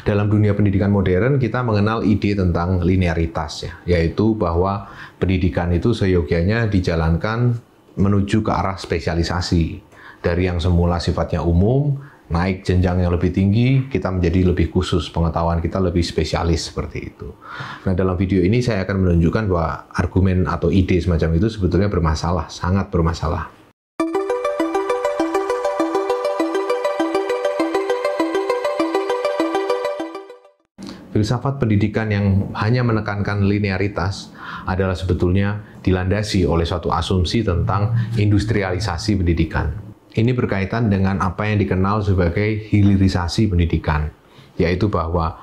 Dalam dunia pendidikan modern, kita mengenal ide tentang linearitas, ya, yaitu bahwa pendidikan itu seyogianya dijalankan menuju ke arah spesialisasi. Dari yang semula sifatnya umum, naik jenjang yang lebih tinggi, kita menjadi lebih khusus, pengetahuan kita lebih spesialis seperti itu. Nah, dalam video ini saya akan menunjukkan bahwa argumen atau ide semacam itu sebetulnya bermasalah, sangat bermasalah. Filsafat pendidikan yang hanya menekankan linearitas adalah sebetulnya dilandasi oleh suatu asumsi tentang industrialisasi pendidikan. Ini berkaitan dengan apa yang dikenal sebagai hilirisasi pendidikan, yaitu bahwa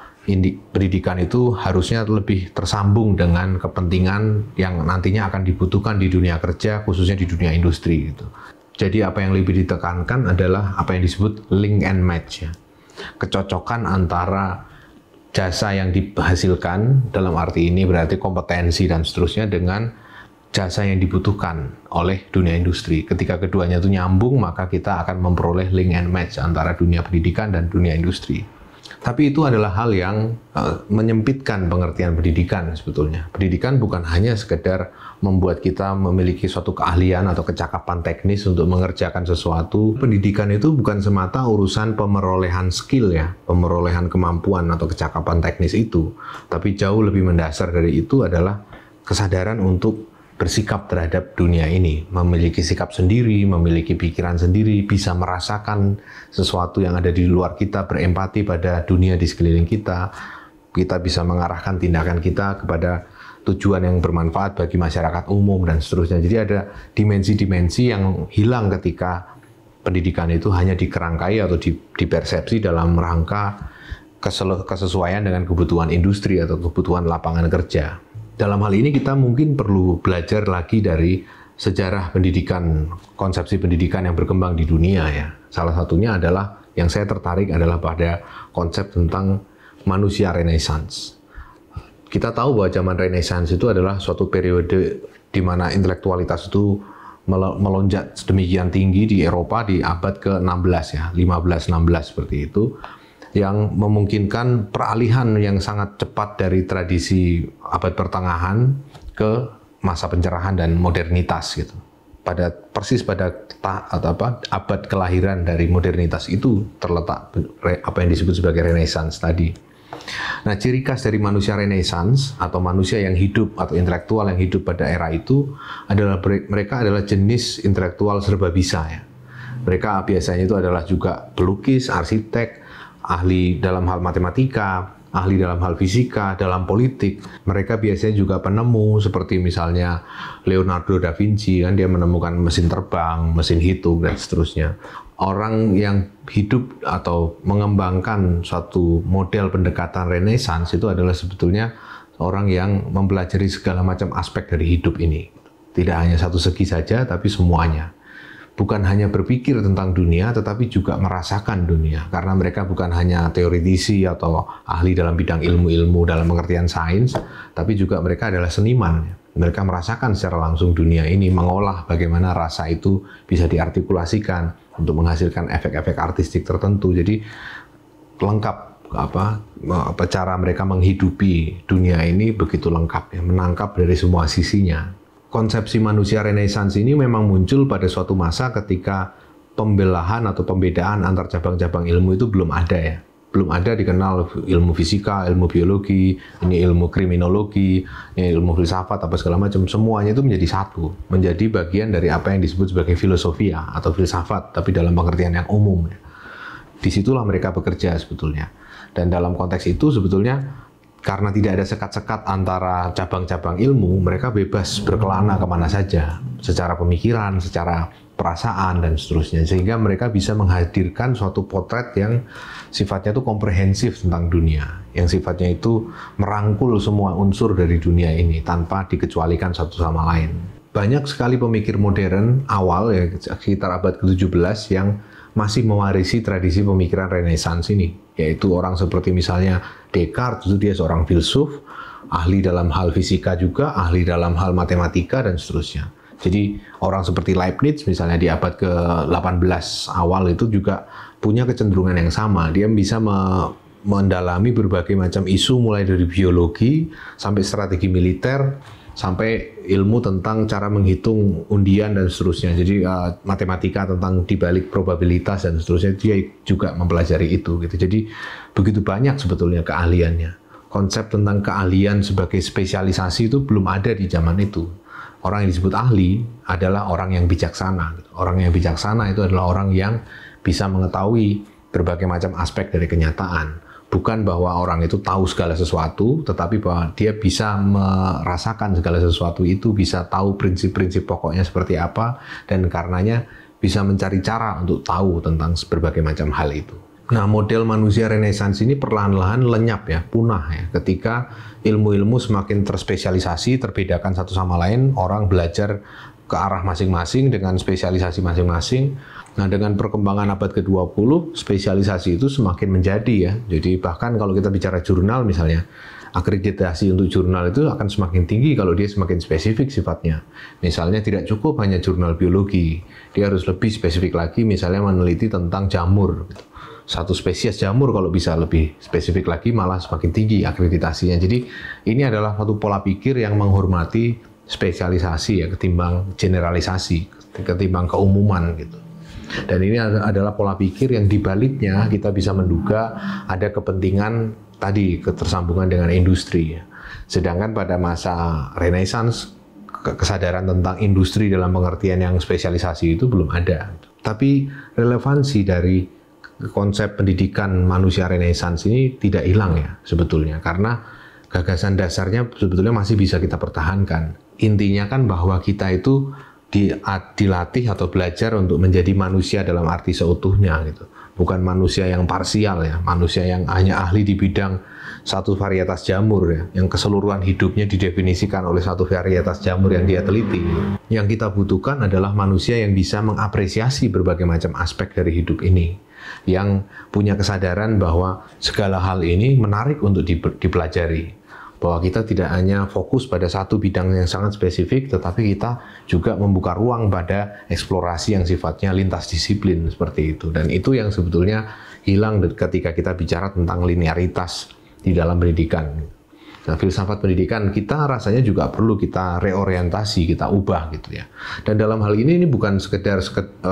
pendidikan itu harusnya lebih tersambung dengan kepentingan yang nantinya akan dibutuhkan di dunia kerja, khususnya di dunia industri. Gitu. Jadi apa yang lebih ditekankan adalah apa yang disebut link and match, ya. Kecocokan antara jasa yang dihasilkan, dalam arti ini berarti kompetensi dan seterusnya, dengan jasa yang dibutuhkan oleh dunia industri. Ketika keduanya itu nyambung, maka kita akan memperoleh link and match antara dunia pendidikan dan dunia industri. Tapi itu adalah hal yang menyempitkan pengertian pendidikan sebetulnya. Pendidikan bukan hanya sekedar membuat kita memiliki suatu keahlian atau kecakapan teknis untuk mengerjakan sesuatu. Pendidikan itu bukan semata urusan pemerolehan skill, ya, pemerolehan kemampuan atau kecakapan teknis itu. Tapi jauh lebih mendasar dari itu adalah kesadaran untuk bersikap terhadap dunia ini, memiliki sikap sendiri, memiliki pikiran sendiri, bisa merasakan sesuatu yang ada di luar kita, berempati pada dunia di sekeliling kita. Kita bisa mengarahkan tindakan kita kepada tujuan yang bermanfaat bagi masyarakat umum dan seterusnya. Jadi ada dimensi-dimensi yang hilang ketika pendidikan itu hanya dikerangkai atau dipersepsi dalam rangka kesesuaian dengan kebutuhan industri atau kebutuhan lapangan kerja. Dalam hal ini kita mungkin perlu belajar lagi dari sejarah pendidikan, konsepsi pendidikan yang berkembang di dunia, ya. Salah satunya adalah, yang saya tertarik adalah pada konsep tentang manusia Renaissance. Kita tahu bahwa zaman Renaissance itu adalah suatu periode di mana intelektualitas itu melonjak sedemikian tinggi di Eropa di abad ke-16, ya, 15-16 seperti itu, yang memungkinkan peralihan yang sangat cepat dari tradisi abad pertengahan ke masa pencerahan dan modernitas, gitu. Persis pada abad kelahiran dari modernitas itu terletak apa yang disebut sebagai Renaissance tadi. Nah, ciri khas dari manusia Renaissance atau manusia yang hidup atau intelektual yang hidup pada era itu adalah mereka adalah jenis intelektual serba bisa, ya. Mereka biasanya itu adalah juga pelukis, arsitek, ahli dalam hal matematika, ahli dalam hal fisika, dalam politik. Mereka biasanya juga penemu, seperti misalnya Leonardo da Vinci, kan dia menemukan mesin terbang, mesin hitung, dan seterusnya. Orang yang hidup atau mengembangkan suatu model pendekatan Renaissance itu adalah sebetulnya orang yang mempelajari segala macam aspek dari hidup ini. Tidak hanya satu segi saja, tapi semuanya. Bukan hanya berpikir tentang dunia, tetapi juga merasakan dunia. Karena mereka bukan hanya teoritisi atau ahli dalam bidang ilmu-ilmu dalam pengertian sains, tapi juga mereka adalah seniman. Mereka merasakan secara langsung dunia ini, mengolah bagaimana rasa itu bisa diartikulasikan untuk menghasilkan efek-efek artistik tertentu. Jadi lengkap cara mereka menghidupi dunia ini begitu lengkap, ya, menangkap dari semua sisinya. Konsepsi manusia Renaissance ini memang muncul pada suatu masa ketika pembelahan atau pembedaan antar cabang-cabang ilmu itu belum ada, ya. Belum ada dikenal ilmu fisika, ilmu biologi, ini ilmu kriminologi, ini ilmu filsafat, apa segala macam. Semuanya itu menjadi satu, menjadi bagian dari apa yang disebut sebagai filosofia atau filsafat, tapi dalam pengertian yang umum, ya. Disitulah mereka bekerja sebetulnya. Dan dalam konteks itu sebetulnya karena tidak ada sekat-sekat antara cabang-cabang ilmu, mereka bebas berkelana kemana saja, secara pemikiran, secara perasaan, dan seterusnya. Sehingga mereka bisa menghadirkan suatu potret yang sifatnya itu komprehensif tentang dunia, yang sifatnya itu merangkul semua unsur dari dunia ini, tanpa dikecualikan satu sama lain. Banyak sekali pemikir modern awal, ya, sekitar abad ke-17, yang masih mewarisi tradisi pemikiran Renaissance ini, yaitu orang seperti misalnya Descartes, itu dia seorang filsuf, ahli dalam hal fisika juga, ahli dalam hal matematika, dan seterusnya. Jadi orang seperti Leibniz misalnya di abad ke-18 awal itu juga punya kecenderungan yang sama. Dia bisa mendalami berbagai macam isu mulai dari biologi sampai strategi militer sampai ilmu tentang cara menghitung undian dan seterusnya. Jadi matematika tentang dibalik probabilitas dan seterusnya dia juga mempelajari itu gitu. Jadi begitu banyak sebetulnya keahliannya. Konsep tentang keahlian sebagai spesialisasi itu belum ada di zaman itu. Orang yang disebut ahli adalah orang yang bijaksana. Orang yang bijaksana itu adalah orang yang bisa mengetahui berbagai macam aspek dari kenyataan. Bukan bahwa orang itu tahu segala sesuatu, tetapi bahwa dia bisa merasakan segala sesuatu itu, bisa tahu prinsip-prinsip pokoknya seperti apa, dan karenanya bisa mencari cara untuk tahu tentang berbagai macam hal itu. Nah, model manusia Renaissance ini perlahan-lahan lenyap ya, punah ya, ketika ilmu-ilmu semakin terspesialisasi, terbedakan satu sama lain, orang belajar ke arah masing-masing dengan spesialisasi masing-masing. Nah, dengan perkembangan abad ke-20, spesialisasi itu semakin menjadi ya. Jadi bahkan kalau kita bicara jurnal misalnya, akreditasi untuk jurnal itu akan semakin tinggi kalau dia semakin spesifik sifatnya. Misalnya tidak cukup hanya jurnal biologi, dia harus lebih spesifik lagi, misalnya meneliti tentang jamur. Satu spesies jamur kalau bisa lebih spesifik lagi malah semakin tinggi akreditasinya. Jadi ini adalah satu pola pikir yang menghormati spesialisasi ya ketimbang generalisasi, ketimbang keumuman gitu. Dan ini adalah pola pikir yang dibaliknya kita bisa menduga ada kepentingan tadi ketersambungan dengan industri. Sedangkan pada masa Renaissance kesadaran tentang industri dalam pengertian yang spesialisasi itu belum ada. Tapi relevansi dari konsep pendidikan manusia Renaissance ini tidak hilang ya sebetulnya, karena gagasan dasarnya sebetulnya masih bisa kita pertahankan. Intinya kan bahwa kita itu dilatih atau belajar untuk menjadi manusia dalam arti seutuhnya gitu. Bukan manusia yang parsial ya, manusia yang hanya ahli di bidang satu varietas jamur ya, yang keseluruhan hidupnya didefinisikan oleh satu varietas jamur yang dia teliti. Yang kita butuhkan adalah manusia yang bisa mengapresiasi berbagai macam aspek dari hidup ini, yang punya kesadaran bahwa segala hal ini menarik untuk dipelajari. Bahwa kita tidak hanya fokus pada satu bidang yang sangat spesifik, tetapi kita juga membuka ruang pada eksplorasi yang sifatnya lintas disiplin seperti itu. Dan itu yang sebetulnya hilang ketika kita bicara tentang linearitas di dalam pendidikan. Nah, filsafat pendidikan kita rasanya juga perlu kita reorientasi, kita ubah gitu ya. Dan dalam hal ini bukan sekedar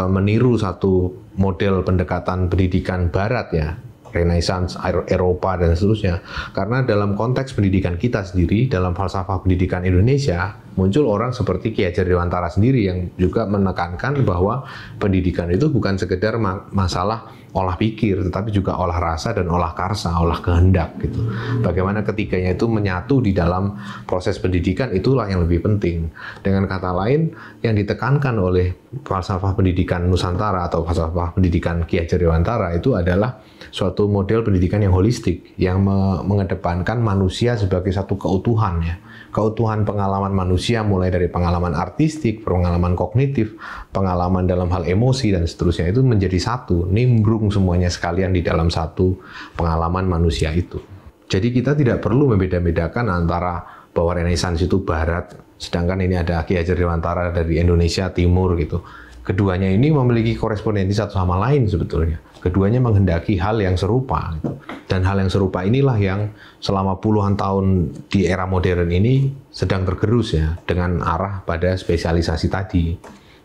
meniru satu model pendekatan pendidikan barat ya, Renaissance, Eropa, dan seterusnya. Karena dalam konteks pendidikan kita sendiri, dalam falsafah pendidikan Indonesia, muncul orang seperti Ki Hajar Dewantara sendiri yang juga menekankan bahwa pendidikan itu bukan sekedar masalah olah pikir, tetapi juga olah rasa dan olah karsa, olah kehendak gitu. Bagaimana ketiganya itu menyatu di dalam proses pendidikan, itulah yang lebih penting. Dengan kata lain, yang ditekankan oleh falsafah pendidikan Nusantara atau falsafah pendidikan Ki Hajar Dewantara itu adalah suatu model pendidikan yang holistik, yang mengedepankan manusia sebagai satu keutuhan ya. Keutuhan pengalaman manusia mulai dari pengalaman artistik, pengalaman kognitif, pengalaman dalam hal emosi dan seterusnya itu menjadi satu, nimbrung semuanya sekalian di dalam satu pengalaman manusia itu. Jadi kita tidak perlu membeda-bedakan antara bahwa Renaissance itu barat, sedangkan ini ada Ki Hajar Dewantara dari Indonesia Timur gitu. Keduanya ini memiliki korespondensi satu sama lain sebetulnya. Keduanya menghendaki hal yang serupa. Gitu. Dan hal yang serupa inilah yang selama puluhan tahun di era modern ini sedang tergerus ya, dengan arah pada spesialisasi tadi.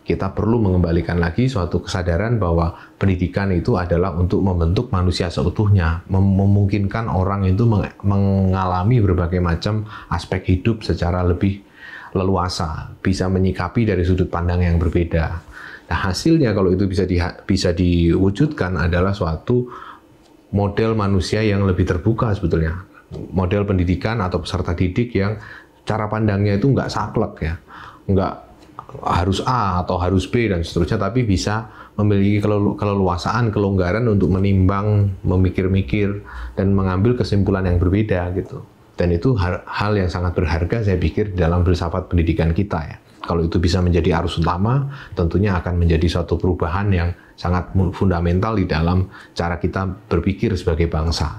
Kita perlu mengembalikan lagi suatu kesadaran bahwa pendidikan itu adalah untuk membentuk manusia seutuhnya, memungkinkan orang itu mengalami berbagai macam aspek hidup secara lebih leluasa, bisa menyikapi dari sudut pandang yang berbeda. Nah, hasilnya kalau itu bisa diwujudkan adalah suatu model manusia yang lebih terbuka sebetulnya. Model pendidikan atau peserta didik yang cara pandangnya itu nggak saklek ya, nggak harus A atau harus B dan seterusnya, tapi bisa memiliki keleluasaan, kelonggaran untuk menimbang, memikir-mikir, dan mengambil kesimpulan yang berbeda gitu. Dan itu hal yang sangat berharga saya pikir dalam filsafat pendidikan kita ya. Kalau itu bisa menjadi arus utama, tentunya akan menjadi suatu perubahan yang sangat fundamental di dalam cara kita berpikir sebagai bangsa.